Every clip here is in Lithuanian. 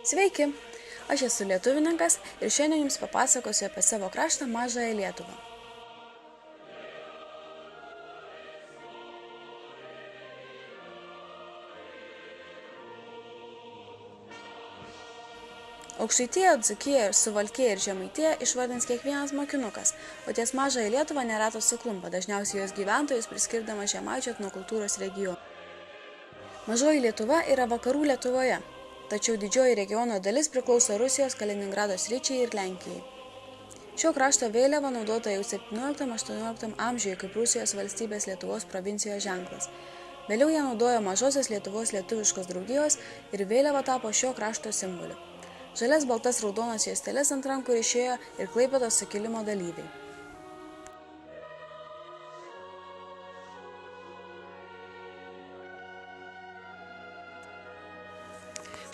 Sveiki, aš esu lietuvininkas ir šiandien jums papasakosiu apie savo kraštą Mažąją Lietuvą. Aukštaitiją, Dzūkiją, Suvalkiją ir Žemaitiją išvardins kiekvienas mokinukas, o ties Mažąją Lietuvą neretas suklumpa, dažniausiai jos gyventojus priskirdamas žemaičių etnokultūros regionų. Mažoji Lietuva yra vakarų Lietuvoje, tačiau didžioji regiono dalis priklauso Rusijos Kaliningrado sričiai ir Lenkijai. Šio krašto vėliava naudota jau 17–18 amžiuje kaip Rusijos valstybės Lietuvos provincijos ženklas. Vėliau ją naudojo Mažosios Lietuvos lietuviškos draugijos ir vėliava tapo šio krašto simboliu. Žalias, baltas, raudonas juosteles ant rankų ryšėjo ir Klaipėdos sukilimo dalyviai.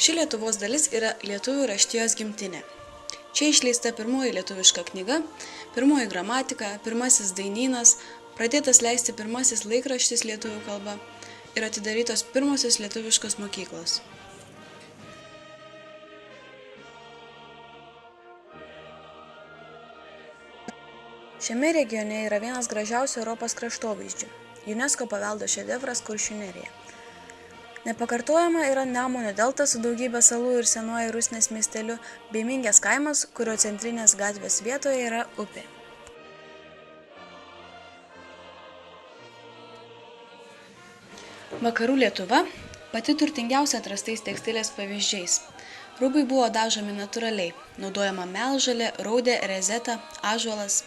Ši Lietuvos dalis yra lietuvių raštijos gimtinė. Čia išleista pirmoji lietuviška knyga, pirmoji gramatika, pirmasis dainynas, pradėtas leisti pirmasis laikraštis lietuvių kalba ir atidarytos pirmosios lietuviškos mokyklos. Šiame regione yra vienas gražiausių Europos kraštovaizdžių – UNESCO paveldo šedevras Kuršių nerija. Nepakartojama yra Nemuno delta su daugybė salų ir senuoju Rusnės miesteliu bei Mingės kaimas, kurio centrinės gatvės vietoje yra upė. Vakarų Lietuva pati turtingiausia atrastais tekstilės pavyzdžiais. Rūbai buvo dažomi natūraliai, naudojama melžolė, raudė, rezeta, ąžuolas.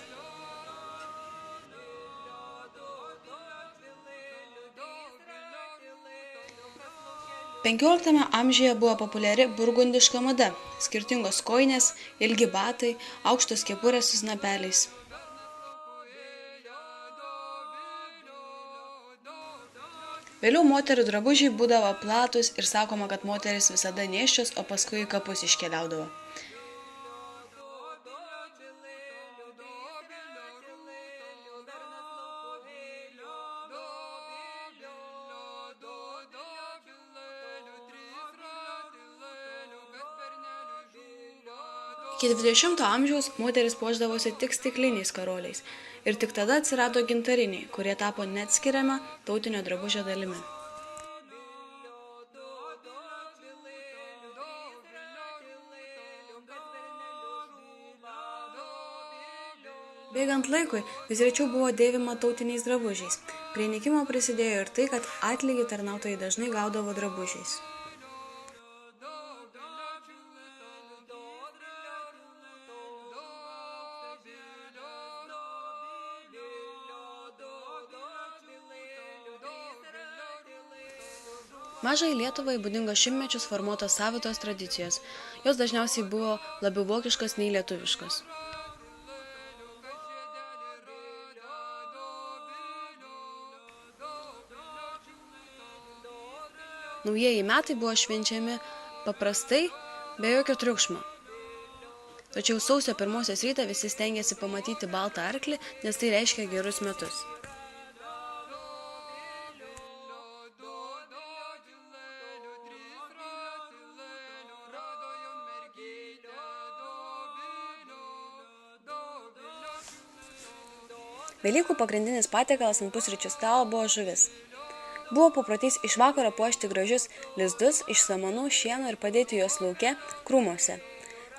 XV amžiuje buvo populiari burgundiška mada, skirtingos kojinės, ilgi batai, aukštos kepurės su snapeliais. Vėliau moterų drabužiai būdavo platūs ir sakoma, kad moteris visada nėščios, o paskui į kapus iškeliaudavo. Iki 20 amžiaus moteris puošdavosi tik stikliniais karoliais ir tik tada atsirado gintariniai, kurie tapo neatskiriama tautinio drabužio dalimi. Bėgant laikui vis rečiau buvo dėvima tautiniais drabužiais. Prie nykimo prisidėjo ir tai, kad atlygį tarnautojai dažnai gaudavo drabužiais. Mažajai Lietuvai būdingos šimtmečius formuotos savitos tradicijos. Jos dažniausiai buvo labiau vokiškos nei lietuviškos. Naujieji metai buvo švenčiami paprastai, be jokio triukšmo. Tačiau sausio 1 rytą visi stengėsi pamatyti baltą arklį, nes tai reiškia gerus metus. Velykų pagrindinis patiekalas ant pusryčių stalo buvo žuvis. Buvo paprotys iš vakaro puošti gražius lizdus iš samanų, šieno ir padėti juos lauke, krūmuose.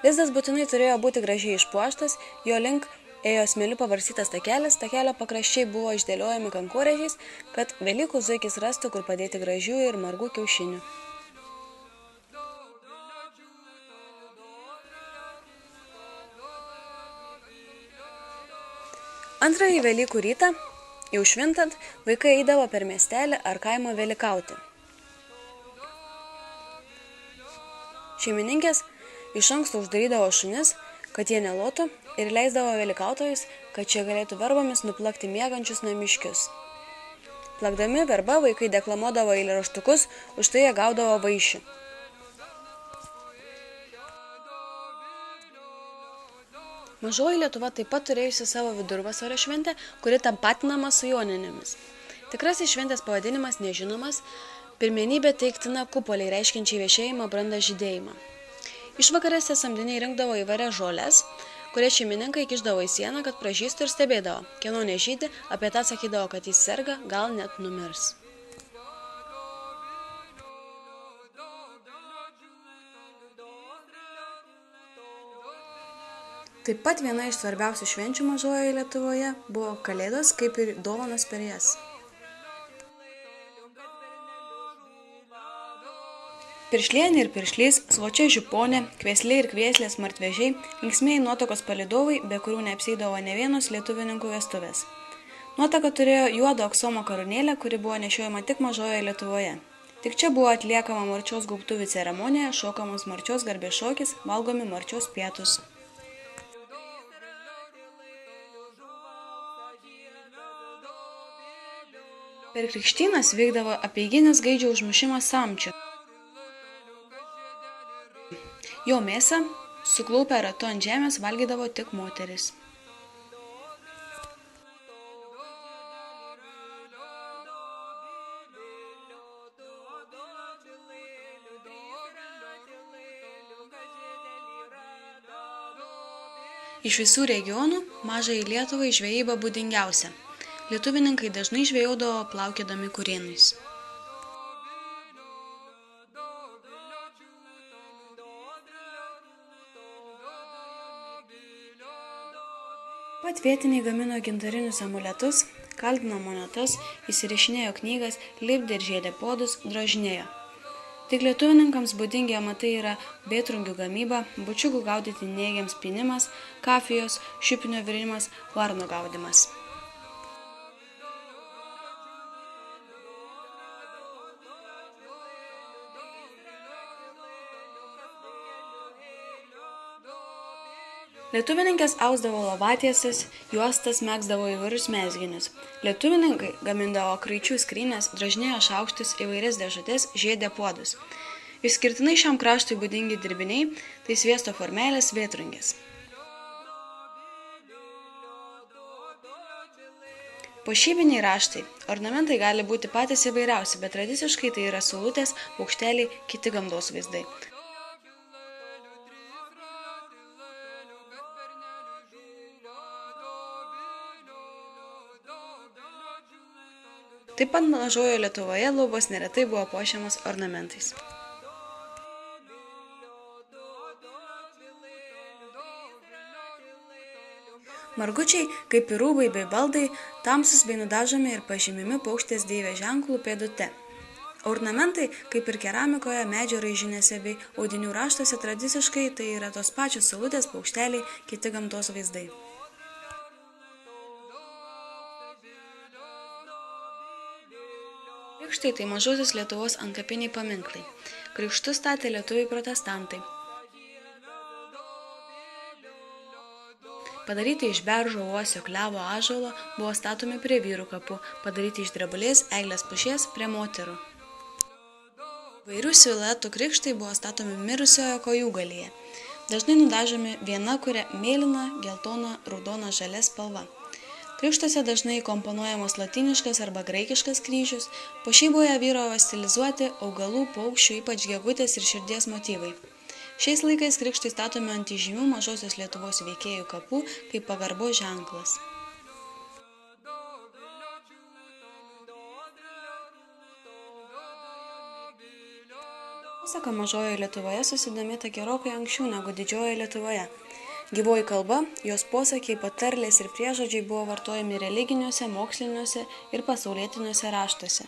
Lizdas būtinai turėjo būti gražiai išpuoštas, jo link ėjo smėliu pavarstytas takelis, takelio pakraščiai buvo išdėliojami kankorėžiais, kad Velykų zuikis rastų, kur padėti gražių ir margų kiaušinių. Antrąjį Velykų rytą, jau švintant, vaikai eidavo per miestelį ar kaimą velykauti. Šeimininkės iš anksto uždarydavo šunis, kad jie nelotų, ir leisdavo velykautojus, kad šie galėtų verbomis nuplakti miegančius namiškius. Plakdami verba vaikai deklamuodavo eilėraštukus, už tai jie gaudavo vaišių. Mažoji Lietuva taip pat turėjusi savo vidurvasario šventę, kuri tapatinama su Joninėmis. Tikrasis šventės pavadinimas nežinomas, pirmenybė teiktina kupoliai reiškiančiai viešėjimą, brandą, žydėjimą. Išvakarėse samdiniai rinkdavo įvairias žoles, kurias šeimininkai kišdavo į sieną, kad pražystų ir stebėdavo, kieno nežydi, apie tą sakydavo, kad jis serga, gal net numirs. Taip pat viena iš svarbiausių švenčių Mažojoje Lietuvoje buvo Kalėdos, kaip ir dovanos per jas. Piršlienė ir piršlys, svočia žiponė, kviesliai ir kvieslės martvežiai, linksmieji nuotakos palydovai, be kurių neapsieidavo ne vienos lietuvininkų vestuvės. Nuotaka turėjo juodo aksomo karūnėlę, kuri buvo nešiojama tik Mažojoje Lietuvoje. Tik čia buvo atliekama marčios gaubtuvių ceremonija, šokamas marčios garbės šokis, valgomi marčios pietūs. Per krikštynas vykdavo apeiginis gaidžio užmušimas samčiu. Jo mėsą, suklaupę ratu ant žemės, valgydavo tik moteris. Iš visų regionų Mažajai Lietuvai žvejyba būdingiausia. Lietuvininkai dažnai žvejodavo plaukiodami kurėnais. Pat vietiniai gamino gintarinius amuletus, kaldino monetas, įsirašinėjo knygas, lipdė ir žiedė puodus, drožinėjo. Tik lietuvininkams būdingi amatai yra vėtrungių gamyba, bučiukų gaudyti nėgiams pynimas, kafijos, šiupinio virimas, varnų gaudymas. Lietuvininkės ausdavo lovatieses, juostas, megzdavo įvairius mezginius. Lietuvininkai gamindavo kraičių skrynes, drožinėjo šaukštus, įvairias dėžutes, žiedė puodus. Išskirtinai šiam kraštui būdingi dirbiniai, tai sviesto formelės, vėtrungės. Puošybiniai raštai, ornamentai gali būti patys įvairiausi, bet tradiciškai tai yra saulutės, paukšteliai, kiti gamtos vaizdai. Taip pat Mažojoje Lietuvoje lubos neretai buvo puošiamos ornamentais. Margučiai, kaip ir rūbai bei baldai, tamsūs bei nudažomi ir pažymimi paukštės deivės ženklų pėdute. Ornamentai, kaip ir keramikoje, medžio raižinėse bei audinių raštuose tradiciškai, tai yra tos pačios saulutės, paukšteliai, kiti gamtos vaizdai. Krikštai tai Mažosios Lietuvos antkapiniai paminklai. Krikštus statė lietuviai protestantai. Padaryti iš beržo, uosio, klevo, ąžuolo buvo statomi prie vyrų kapų, padaryti iš drebulės, eglės pušies prie moterų. Vairių siluetų krikštai buvo statomi mirusiojo kojūgalyje. Dažnai nudažomi viena kuria mėlyna, geltona, raudona, žalia spalva. Krikštuose dažnai komponuojamos lotyniškas arba graikiškas kryžius, puošyboje vyravo stilizuoti augalų, paukščių, ypač gegutės ir širdies motyvai. Šiais laikais krikštai statomi ant įžymių Mažosios Lietuvos veikėjų kapų kaip pagarbos ženklas. Pasaka Mažojoje Lietuvoje susidomėta gerokai anksčiau negu Didžiojoje Lietuvoje. Gyvoji kalba, jos posakiai, patarlės ir priežodžiai buvo vartojami religiniuose, moksliniuose ir pasaulietiniuose raštuose.